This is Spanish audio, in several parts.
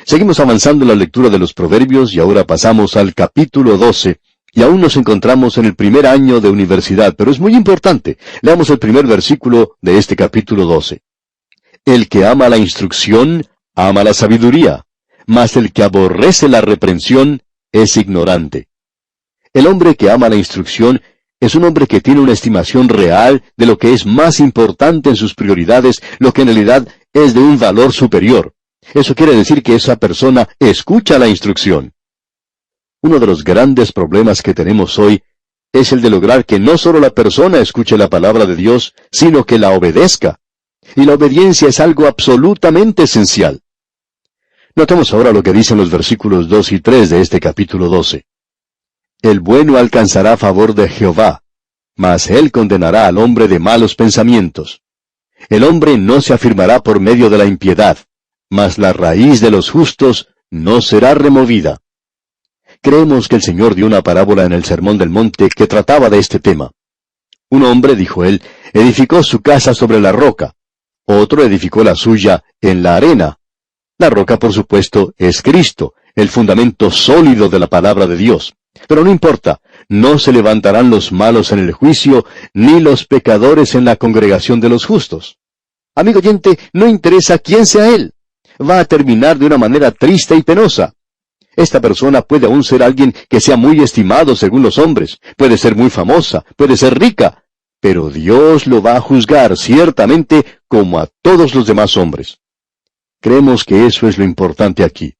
Seguimos avanzando en la lectura de los Proverbios y ahora pasamos al capítulo 12, y aún nos encontramos en el primer año de universidad, pero es muy importante. Leamos el primer versículo de este capítulo 12. El que ama la instrucción, ama la sabiduría, mas el que aborrece la reprensión es ignorante. El hombre que ama la instrucción es un hombre que tiene una estimación real de lo que es más importante en sus prioridades, lo que en realidad es de un valor superior. Eso quiere decir que esa persona escucha la instrucción. Uno de los grandes problemas que tenemos hoy es el de lograr que no solo la persona escuche la palabra de Dios, sino que la obedezca. Y la obediencia es algo absolutamente esencial. Notemos ahora lo que dicen los versículos 2 y 3 de este capítulo 12. El bueno alcanzará favor de Jehová, mas él condenará al hombre de malos pensamientos. El hombre no se afirmará por medio de la impiedad, mas la raíz de los justos no será removida. Creemos que el Señor dio una parábola en el Sermón del Monte que trataba de este tema. Un hombre, dijo él, edificó su casa sobre la roca. Otro edificó la suya en la arena. La roca, por supuesto, es Cristo, el fundamento sólido de la palabra de Dios. Pero no importa, no se levantarán los malos en el juicio, ni los pecadores en la congregación de los justos. Amigo oyente, no interesa quién sea él. Va a terminar de una manera triste y penosa. Esta persona puede aún ser alguien que sea muy estimado según los hombres, puede ser muy famosa, puede ser rica, pero Dios lo va a juzgar ciertamente como a todos los demás hombres. Creemos que eso es lo importante aquí.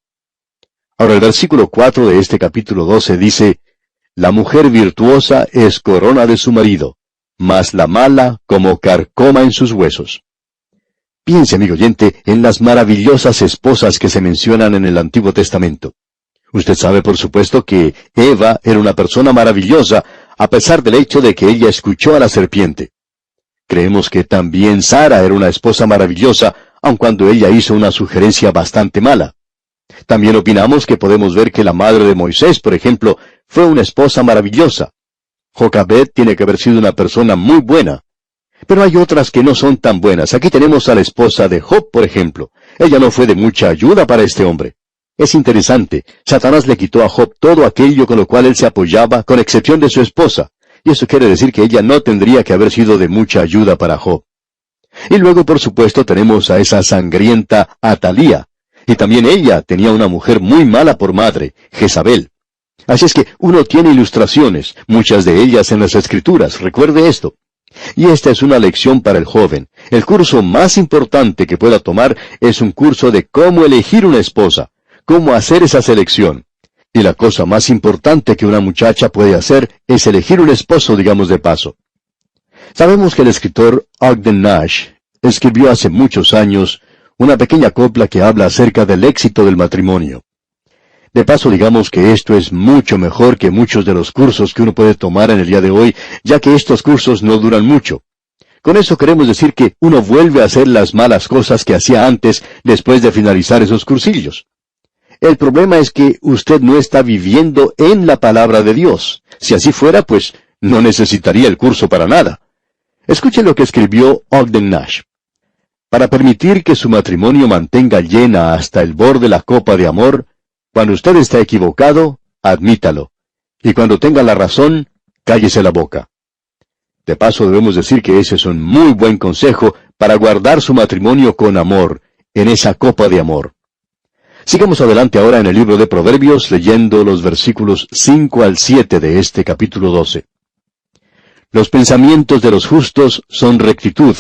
Ahora el versículo 4 de este capítulo 12 dice, La mujer virtuosa es corona de su marido, mas la mala como carcoma en sus huesos. Piense, amigo oyente, en las maravillosas esposas que se mencionan en el Antiguo Testamento. Usted sabe, por supuesto, que Eva era una persona maravillosa, a pesar del hecho de que ella escuchó a la serpiente. Creemos que también Sara era una esposa maravillosa, aun cuando ella hizo una sugerencia bastante mala. También opinamos que podemos ver que la madre de Moisés, por ejemplo, fue una esposa maravillosa. Jocabed tiene que haber sido una persona muy buena. Pero hay otras que no son tan buenas. Aquí tenemos a la esposa de Job, por ejemplo. Ella no fue de mucha ayuda para este hombre. Es interesante, Satanás le quitó a Job todo aquello con lo cual él se apoyaba, con excepción de su esposa, y eso quiere decir que ella no tendría que haber sido de mucha ayuda para Job. Y luego, por supuesto, tenemos a esa sangrienta Atalía, y también ella tenía una mujer muy mala por madre, Jezabel. Así es que uno tiene ilustraciones, muchas de ellas en las Escrituras, recuerde esto. Y esta es una lección para el joven. El curso más importante que pueda tomar es un curso de cómo elegir una esposa, cómo hacer esa selección. Y la cosa más importante que una muchacha puede hacer es elegir un esposo, digamos de paso. Sabemos que el escritor Ogden Nash escribió hace muchos años una pequeña copla que habla acerca del éxito del matrimonio. De paso, digamos que esto es mucho mejor que muchos de los cursos que uno puede tomar en el día de hoy, ya que estos cursos no duran mucho. Con eso queremos decir que uno vuelve a hacer las malas cosas que hacía antes después de finalizar esos cursillos. El problema es que usted no está viviendo en la palabra de Dios. Si así fuera, pues no necesitaría el curso para nada. Escuche lo que escribió Ogden Nash. Para permitir que su matrimonio mantenga llena hasta el borde la copa de amor, cuando usted está equivocado, admítalo. Y cuando tenga la razón, cállese la boca. De paso debemos decir que ese es un muy buen consejo para guardar su matrimonio con amor, en esa copa de amor. Sigamos adelante ahora en el libro de Proverbios, leyendo los versículos 5 al 7 de este capítulo 12. Los pensamientos de los justos son rectitud,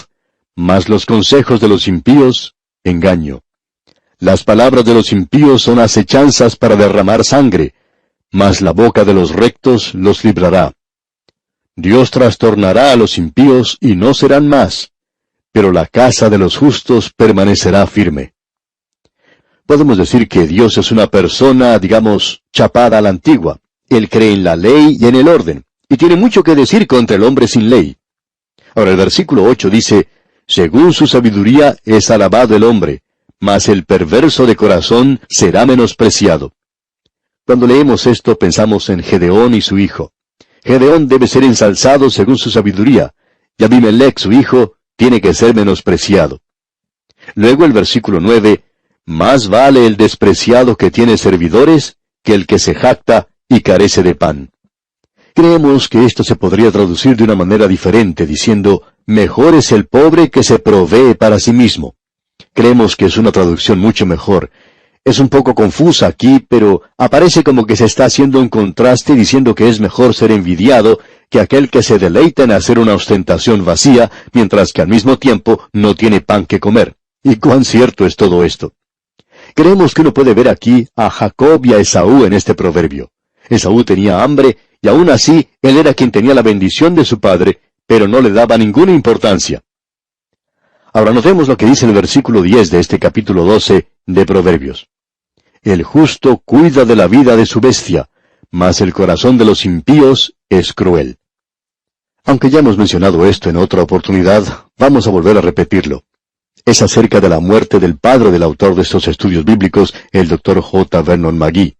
mas los consejos de los impíos, engaño. Las palabras de los impíos son acechanzas para derramar sangre, mas la boca de los rectos los librará. Dios trastornará a los impíos y no serán más, pero la casa de los justos permanecerá firme. Podemos decir que Dios es una persona, digamos, chapada a la antigua. Él cree en la ley y en el orden, y tiene mucho que decir contra el hombre sin ley. Ahora el versículo 8 dice, Según su sabiduría es alabado el hombre, mas el perverso de corazón será menospreciado. Cuando leemos esto pensamos en Gedeón y su hijo. Gedeón debe ser ensalzado según su sabiduría, y Abimelech, su hijo, tiene que ser menospreciado. Luego el versículo 9, Más vale el despreciado que tiene servidores que el que se jacta y carece de pan. Creemos que esto se podría traducir de una manera diferente, diciendo, mejor es el pobre que se provee para sí mismo. Creemos que es una traducción mucho mejor. Es un poco confusa aquí, pero aparece como que se está haciendo un contraste diciendo que es mejor ser envidiado que aquel que se deleita en hacer una ostentación vacía, mientras que al mismo tiempo no tiene pan que comer. ¿Y cuán cierto es todo esto? Creemos que uno puede ver aquí a Jacob y a Esaú en este proverbio. Esaú tenía hambre, y aún así él era quien tenía la bendición de su padre, pero no le daba ninguna importancia. Ahora notemos lo que dice el versículo 10 de este capítulo 12 de Proverbios. El justo cuida de la vida de su bestia, mas el corazón de los impíos es cruel. Aunque ya hemos mencionado esto en otra oportunidad, vamos a volver a repetirlo. Es acerca de la muerte del padre del autor de estos estudios bíblicos, el Dr. J. Vernon McGee.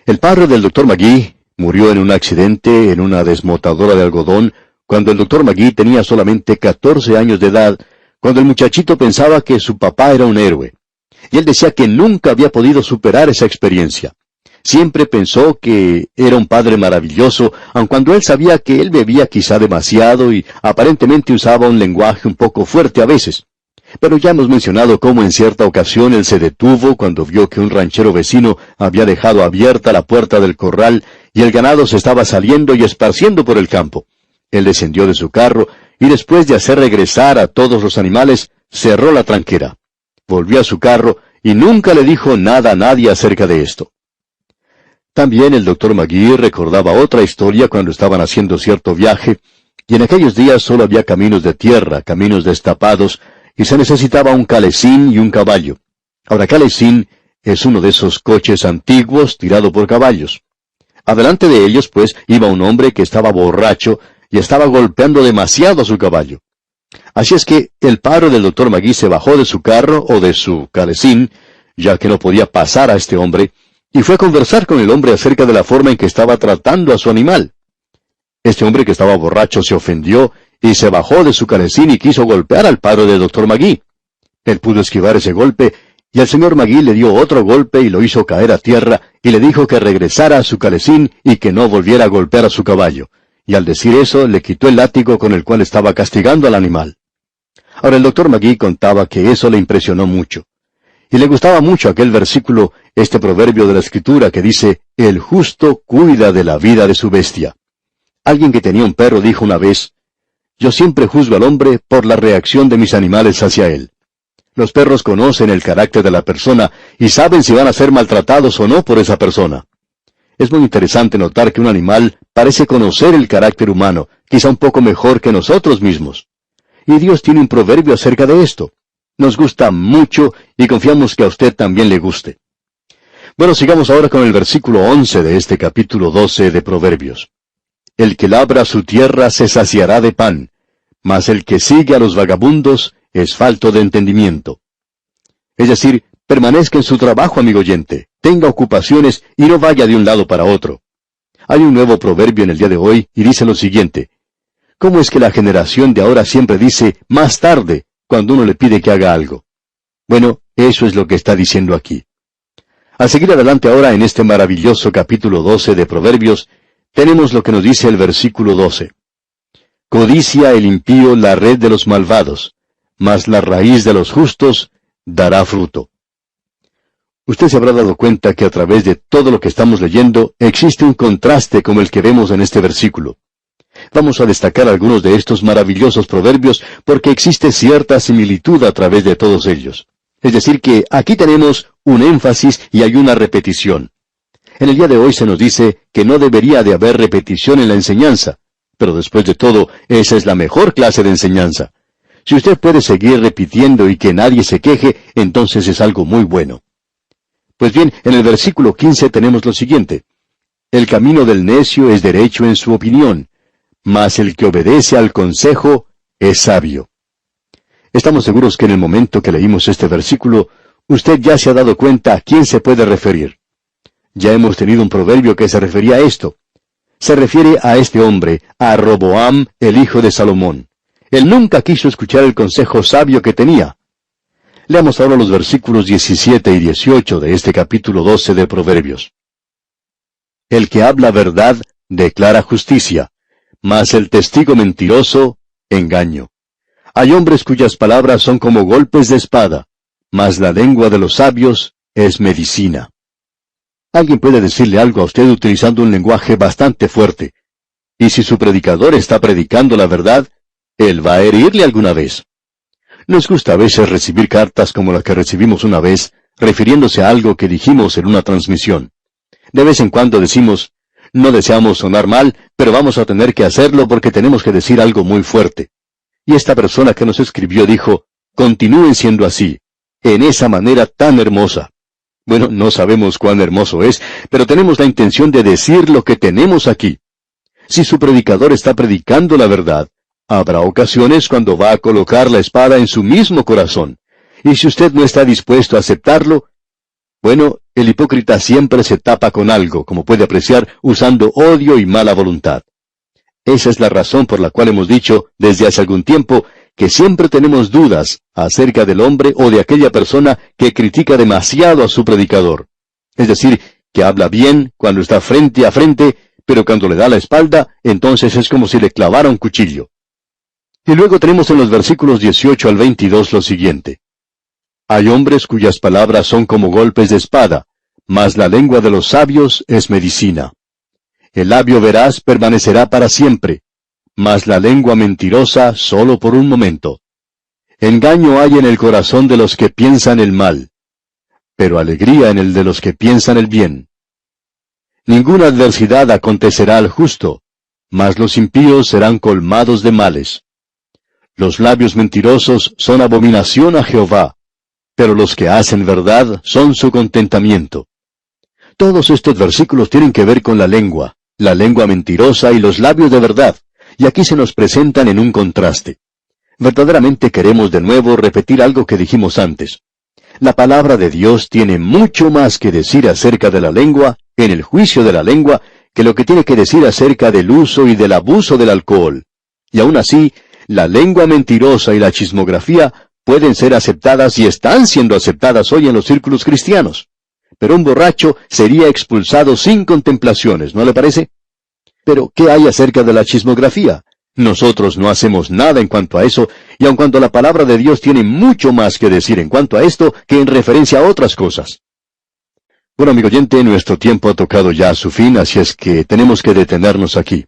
El padre del Dr. McGee murió en un accidente en una desmotadora de algodón cuando el Dr. McGee tenía solamente 14 años de edad, cuando el muchachito pensaba que su papá era un héroe. Y él decía que nunca había podido superar esa experiencia. Siempre pensó que era un padre maravilloso, aun cuando él sabía que él bebía quizá demasiado y aparentemente usaba un lenguaje un poco fuerte a veces. Pero ya hemos mencionado cómo en cierta ocasión él se detuvo cuando vio que un ranchero vecino había dejado abierta la puerta del corral y el ganado se estaba saliendo y esparciendo por el campo. Él descendió de su carro y después de hacer regresar a todos los animales, cerró la tranquera. Volvió a su carro y nunca le dijo nada a nadie acerca de esto. También el Dr. McGee recordaba otra historia cuando estaban haciendo cierto viaje, y en aquellos días solo había caminos de tierra, caminos destapados, y se necesitaba un calesín y un caballo. Ahora, calesín es uno de esos coches antiguos tirado por caballos. Adelante de ellos, pues, iba un hombre que estaba borracho y estaba golpeando demasiado a su caballo. Así es que el padre del Dr. McGee se bajó de su carro o de su calesín, ya que no podía pasar a este hombre, y fue a conversar con el hombre acerca de la forma en que estaba tratando a su animal. Este hombre que estaba borracho se ofendió y se bajó de su calesín y quiso golpear al padre del Dr. McGee. Él pudo esquivar ese golpe, y el señor McGee le dio otro golpe y lo hizo caer a tierra, y le dijo que regresara a su calesín y que no volviera a golpear a su caballo. Y al decir eso, le quitó el látigo con el cual estaba castigando al animal. Ahora el Dr. McGee contaba que eso le impresionó mucho. Y le gustaba mucho aquel versículo, este proverbio de la Escritura que dice, el justo cuida de la vida de su bestia. Alguien que tenía un perro dijo una vez, yo siempre juzgo al hombre por la reacción de mis animales hacia él. Los perros conocen el carácter de la persona y saben si van a ser maltratados o no por esa persona. Es muy interesante notar que un animal parece conocer el carácter humano, quizá un poco mejor que nosotros mismos. Y Dios tiene un proverbio acerca de esto. Nos gusta mucho y confiamos que a usted también le guste. Bueno, sigamos ahora con el versículo 11 de este capítulo 12 de Proverbios. El que labra su tierra se saciará de pan, mas el que sigue a los vagabundos es falto de entendimiento. Es decir, permanezca en su trabajo, amigo oyente, tenga ocupaciones y no vaya de un lado para otro. Hay un nuevo proverbio en el día de hoy y dice lo siguiente. ¿Cómo es que la generación de ahora siempre dice más tarde cuando uno le pide que haga algo? Bueno, eso es lo que está diciendo aquí. Al seguir adelante ahora en este maravilloso capítulo 12 de Proverbios, tenemos lo que nos dice el versículo 12. Codicia el impío la red de los malvados, mas la raíz de los justos dará fruto. Usted se habrá dado cuenta que a través de todo lo que estamos leyendo existe un contraste como el que vemos en este versículo. Vamos a destacar algunos de estos maravillosos proverbios porque existe cierta similitud a través de todos ellos. Es decir que aquí tenemos un énfasis y hay una repetición. En el día de hoy se nos dice que no debería de haber repetición en la enseñanza, pero después de todo, esa es la mejor clase de enseñanza. Si usted puede seguir repitiendo y que nadie se queje, entonces es algo muy bueno. Pues bien, en el versículo 15 tenemos lo siguiente. El camino del necio es derecho en su opinión, mas el que obedece al consejo es sabio. Estamos seguros que en el momento que leímos este versículo, usted ya se ha dado cuenta a quién se puede referir. Ya hemos tenido un proverbio que se refería a esto. Se refiere a este hombre, a Roboam, el hijo de Salomón. Él nunca quiso escuchar el consejo sabio que tenía. Leamos ahora los versículos 17 y 18 de este capítulo 12 de Proverbios. El que habla verdad declara justicia, mas el testigo mentiroso, engaño. Hay hombres cuyas palabras son como golpes de espada, mas la lengua de los sabios es medicina. Alguien puede decirle algo a usted utilizando un lenguaje bastante fuerte. Y si su predicador está predicando la verdad, él va a herirle alguna vez. Nos gusta a veces recibir cartas como la que recibimos una vez, refiriéndose a algo que dijimos en una transmisión. De vez en cuando decimos, no deseamos sonar mal, pero vamos a tener que hacerlo porque tenemos que decir algo muy fuerte. Y esta persona que nos escribió dijo, continúen siendo así, en esa manera tan hermosa. Bueno, no sabemos cuán hermoso es, pero tenemos la intención de decir lo que tenemos aquí. Si su predicador está predicando la verdad, habrá ocasiones cuando va a colocar la espada en su mismo corazón. Y si usted no está dispuesto a aceptarlo, bueno, el hipócrita siempre se tapa con algo, como puede apreciar, usando odio y mala voluntad. Esa es la razón por la cual hemos dicho, desde hace algún tiempo, que siempre tenemos dudas acerca del hombre o de aquella persona que critica demasiado a su predicador. Es decir, que habla bien cuando está frente a frente, pero cuando le da la espalda, entonces es como si le clavara un cuchillo. Y luego tenemos en los versículos 18 al 22 lo siguiente. Hay hombres cuyas palabras son como golpes de espada, mas la lengua de los sabios es medicina. El labio veraz permanecerá para siempre, mas la lengua mentirosa sólo por un momento. Engaño hay en el corazón de los que piensan el mal, pero alegría en el de los que piensan el bien. Ninguna adversidad acontecerá al justo, mas los impíos serán colmados de males. Los labios mentirosos son abominación a Jehová, pero los que hacen verdad son su contentamiento. Todos estos versículos tienen que ver con la lengua mentirosa y los labios de verdad, y aquí se nos presentan en un contraste. Verdaderamente queremos de nuevo repetir algo que dijimos antes. La palabra de Dios tiene mucho más que decir acerca de la lengua, en el juicio de la lengua, que lo que tiene que decir acerca del uso y del abuso del alcohol. Y aún así, la lengua mentirosa y la chismografía pueden ser aceptadas y están siendo aceptadas hoy en los círculos cristianos. Pero un borracho sería expulsado sin contemplaciones, ¿no le parece? Pero, ¿qué hay acerca de la chismografía? Nosotros no hacemos nada en cuanto a eso, y aun cuando la palabra de Dios tiene mucho más que decir en cuanto a esto que en referencia a otras cosas. Bueno, amigo oyente, nuestro tiempo ha tocado ya a su fin, así es que tenemos que detenernos aquí.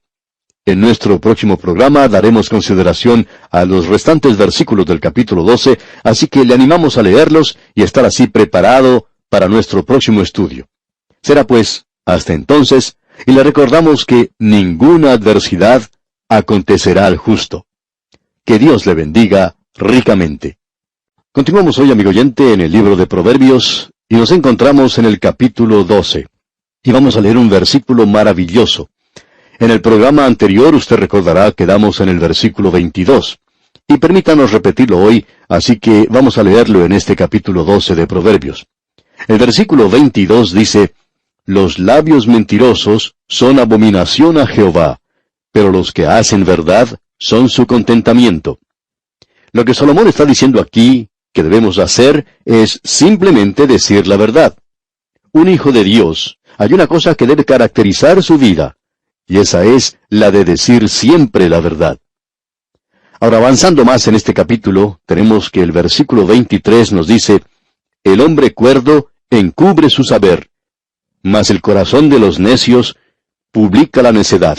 En nuestro próximo programa daremos consideración a los restantes versículos del capítulo 12, así que le animamos a leerlos y estar así preparado para nuestro próximo estudio. Será pues, hasta entonces, y le recordamos que ninguna adversidad acontecerá al justo. Que Dios le bendiga ricamente. Continuamos hoy, amigo oyente, en el libro de Proverbios, y nos encontramos en el capítulo 12. Y vamos a leer un versículo maravilloso. En el programa anterior, usted recordará, quedamos en el versículo 22. Y permítanos repetirlo hoy, así que vamos a leerlo en este capítulo 12 de Proverbios. El versículo 22 dice, Los labios mentirosos son abominación a Jehová, pero los que hacen verdad son su contentamiento. Lo que Salomón está diciendo aquí, que debemos hacer, es simplemente decir la verdad. Un hijo de Dios, hay una cosa que debe caracterizar su vida, y esa es la de decir siempre la verdad. Ahora, avanzando más en este capítulo, tenemos que el versículo 23 nos dice, El hombre cuerdo encubre su saber, mas el corazón de los necios publica la necedad.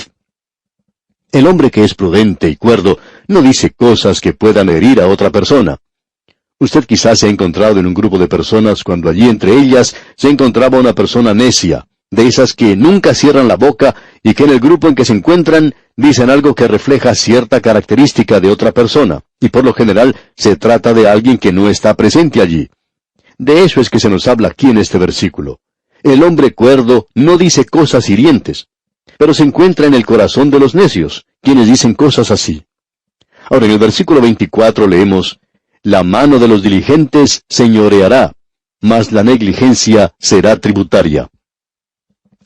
El hombre que es prudente y cuerdo no dice cosas que puedan herir a otra persona. Usted quizás se ha encontrado en un grupo de personas cuando allí entre ellas se encontraba una persona necia, de esas que nunca cierran la boca y que en el grupo en que se encuentran dicen algo que refleja cierta característica de otra persona, y por lo general se trata de alguien que no está presente allí. De eso es que se nos habla aquí en este versículo. El hombre cuerdo no dice cosas hirientes, pero se encuentra en el corazón de los necios, quienes dicen cosas así. Ahora, en el versículo 24 leemos, La mano de los diligentes señoreará, mas la negligencia será tributaria.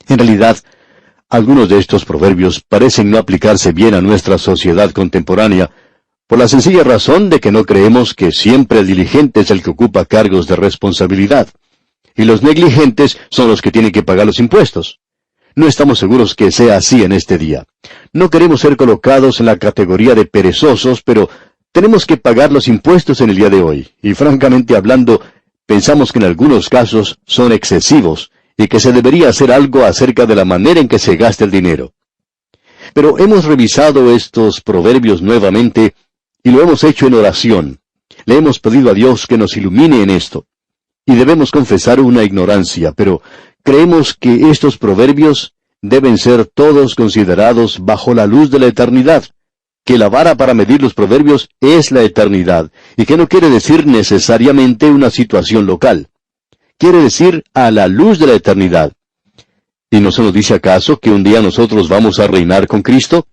En realidad, algunos de estos proverbios parecen no aplicarse bien a nuestra sociedad contemporánea, por la sencilla razón de que no creemos que siempre el diligente es el que ocupa cargos de responsabilidad, y los negligentes son los que tienen que pagar los impuestos. No estamos seguros que sea así en este día. No queremos ser colocados en la categoría de perezosos, pero tenemos que pagar los impuestos en el día de hoy, y francamente hablando, pensamos que en algunos casos son excesivos, y que se debería hacer algo acerca de la manera en que se gasta el dinero. Pero hemos revisado estos proverbios nuevamente, y lo hemos hecho en oración. Le hemos pedido a Dios que nos ilumine en esto. Y debemos confesar una ignorancia, pero creemos que estos proverbios deben ser todos considerados bajo la luz de la eternidad, que la vara para medir los proverbios es la eternidad, y que no quiere decir necesariamente una situación local. Quiere decir a la luz de la eternidad. ¿Y no se nos dice acaso que un día nosotros vamos a reinar con Cristo?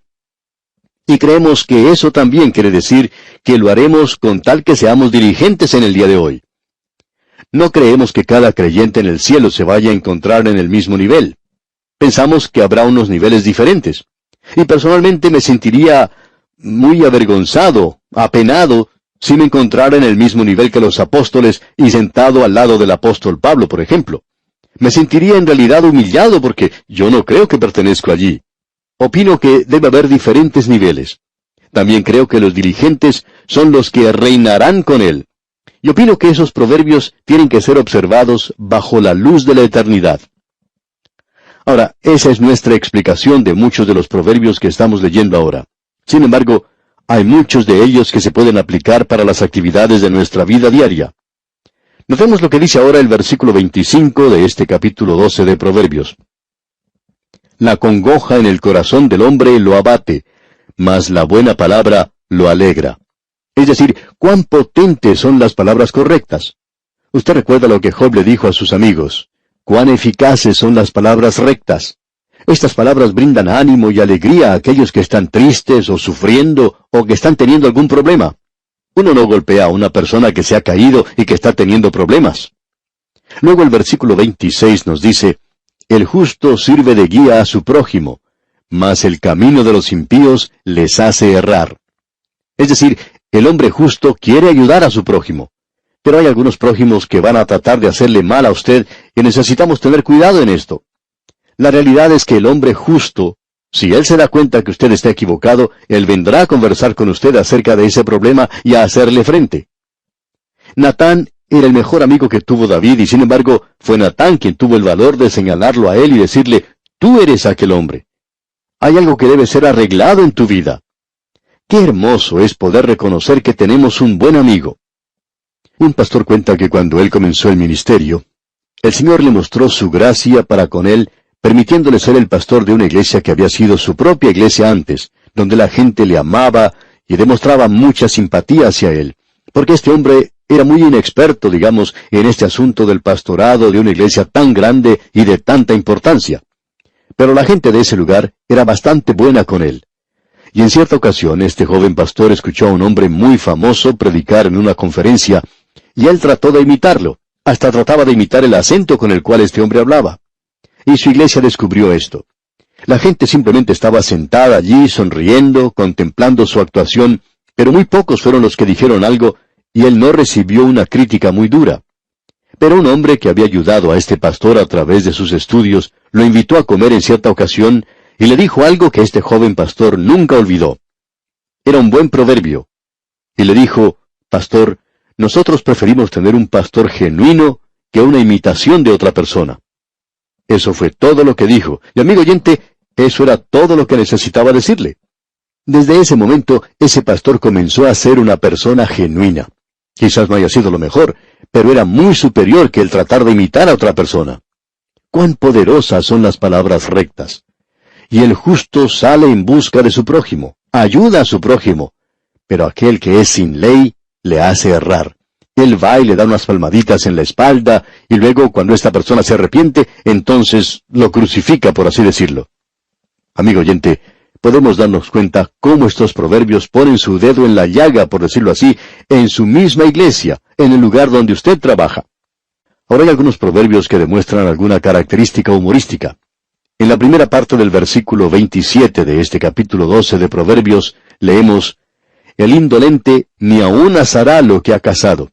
Y creemos que eso también quiere decir que lo haremos con tal que seamos diligentes en el día de hoy. No creemos que cada creyente en el cielo se vaya a encontrar en el mismo nivel. Pensamos que habrá unos niveles diferentes. Y personalmente me sentiría muy avergonzado, apenado, si me encontrara en el mismo nivel que los apóstoles y sentado al lado del apóstol Pablo, por ejemplo. Me sentiría en realidad humillado porque yo no creo que pertenezco allí. Opino que debe haber diferentes niveles. También creo que los diligentes son los que reinarán con él. Y opino que esos proverbios tienen que ser observados bajo la luz de la eternidad. Ahora, esa es nuestra explicación de muchos de los proverbios que estamos leyendo ahora. Sin embargo, hay muchos de ellos que se pueden aplicar para las actividades de nuestra vida diaria. Notemos lo que dice ahora el versículo 25 de este capítulo 12 de Proverbios. La congoja en el corazón del hombre lo abate, mas la buena palabra lo alegra. Es decir, cuán potentes son las palabras correctas. Usted recuerda lo que Job le dijo a sus amigos. Cuán eficaces son las palabras rectas. Estas palabras brindan ánimo y alegría a aquellos que están tristes o sufriendo o que están teniendo algún problema. Uno no golpea a una persona que se ha caído y que está teniendo problemas. Luego el versículo 26 nos dice, el justo sirve de guía a su prójimo, mas el camino de los impíos les hace errar. Es decir, el hombre justo quiere ayudar a su prójimo. Pero hay algunos prójimos que van a tratar de hacerle mal a usted y necesitamos tener cuidado en esto. La realidad es que el hombre justo, si él se da cuenta que usted está equivocado, él vendrá a conversar con usted acerca de ese problema y a hacerle frente. Natán era el mejor amigo que tuvo David y sin embargo fue Natán quien tuvo el valor de señalarlo a él y decirle, tú eres aquel hombre. Hay algo que debe ser arreglado en tu vida. Qué hermoso es poder reconocer que tenemos un buen amigo. Un pastor cuenta que cuando él comenzó el ministerio, el Señor le mostró su gracia para con él, permitiéndole ser el pastor de una iglesia que había sido su propia iglesia antes, donde la gente le amaba y demostraba mucha simpatía hacia él, porque este hombre era muy inexperto, digamos, en este asunto del pastorado de una iglesia tan grande y de tanta importancia. Pero la gente de ese lugar era bastante buena con él. Y en cierta ocasión este joven pastor escuchó a un hombre muy famoso predicar en una conferencia, y él trató de imitarlo, hasta trataba de imitar el acento con el cual este hombre hablaba. Y su iglesia descubrió esto. La gente simplemente estaba sentada allí, sonriendo, contemplando su actuación, pero muy pocos fueron los que dijeron algo, y él no recibió una crítica muy dura. Pero un hombre que había ayudado a este pastor a través de sus estudios, lo invitó a comer en cierta ocasión, y le dijo algo que este joven pastor nunca olvidó. Era un buen proverbio. Y le dijo, pastor, nosotros preferimos tener un pastor genuino que una imitación de otra persona. Eso fue todo lo que dijo. Y amigo oyente, eso era todo lo que necesitaba decirle. Desde ese momento, ese pastor comenzó a ser una persona genuina. Quizás no haya sido lo mejor, pero era muy superior que el tratar de imitar a otra persona. Cuán poderosas son las palabras rectas. Y el justo sale en busca de su prójimo, ayuda a su prójimo, pero aquel que es sin ley le hace errar. Él va y le da unas palmaditas en la espalda, y luego cuando esta persona se arrepiente, entonces lo crucifica, por así decirlo. Amigo oyente, podemos darnos cuenta cómo estos proverbios ponen su dedo en la llaga, por decirlo así, en su misma iglesia, en el lugar donde usted trabaja. Ahora hay algunos proverbios que demuestran alguna característica humorística. En la primera parte del versículo 27 de este capítulo 12 de Proverbios, leemos, el indolente ni aun asará lo que ha cazado.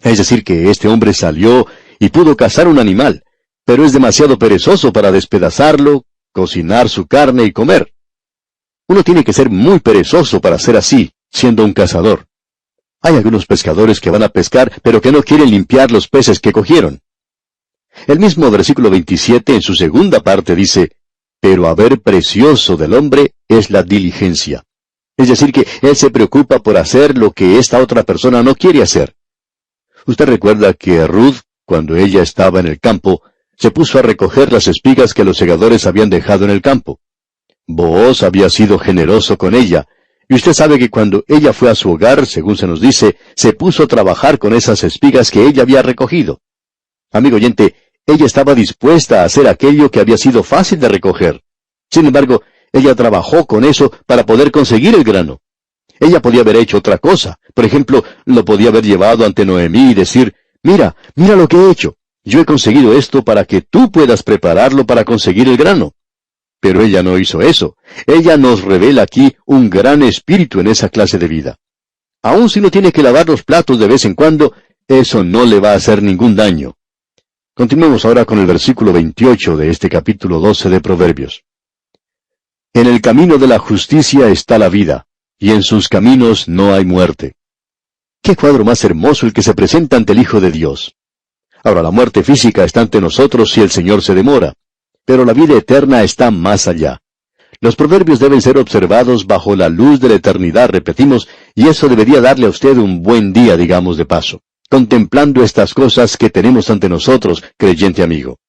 Es decir, que este hombre salió y pudo cazar un animal, pero es demasiado perezoso para despedazarlo, cocinar su carne y comer. Uno tiene que ser muy perezoso para ser así, siendo un cazador. Hay algunos pescadores que van a pescar, pero que no quieren limpiar los peces que cogieron. El mismo versículo 27 en su segunda parte dice, pero haber precioso del hombre es la diligencia. Es decir, que él se preocupa por hacer lo que esta otra persona no quiere hacer. Usted recuerda que Ruth, cuando ella estaba en el campo, se puso a recoger las espigas que los segadores habían dejado en el campo. Booz había sido generoso con ella, y usted sabe que cuando ella fue a su hogar, según se nos dice, se puso a trabajar con esas espigas que ella había recogido. Amigo oyente, ella estaba dispuesta a hacer aquello que había sido fácil de recoger. Sin embargo, ella trabajó con eso para poder conseguir el grano. Ella podía haber hecho otra cosa. Por ejemplo, lo podía haber llevado ante Noemí y decir, mira lo que he hecho. Yo he conseguido esto para que tú puedas prepararlo para conseguir el grano. Pero ella no hizo eso. Ella nos revela aquí un gran espíritu en esa clase de vida. Aun si no tiene que lavar los platos de vez en cuando, eso no le va a hacer ningún daño. Continuemos ahora con el versículo 28 de este capítulo 12 de Proverbios. En el camino de la justicia está la vida, y en sus caminos no hay muerte. ¡Qué cuadro más hermoso el que se presenta ante el Hijo de Dios! Ahora, la muerte física está ante nosotros si el Señor se demora, pero la vida eterna está más allá. Los proverbios deben ser observados bajo la luz de la eternidad, repetimos, y eso debería darle a usted un buen día, digamos de paso, contemplando estas cosas que tenemos ante nosotros, creyente amigo.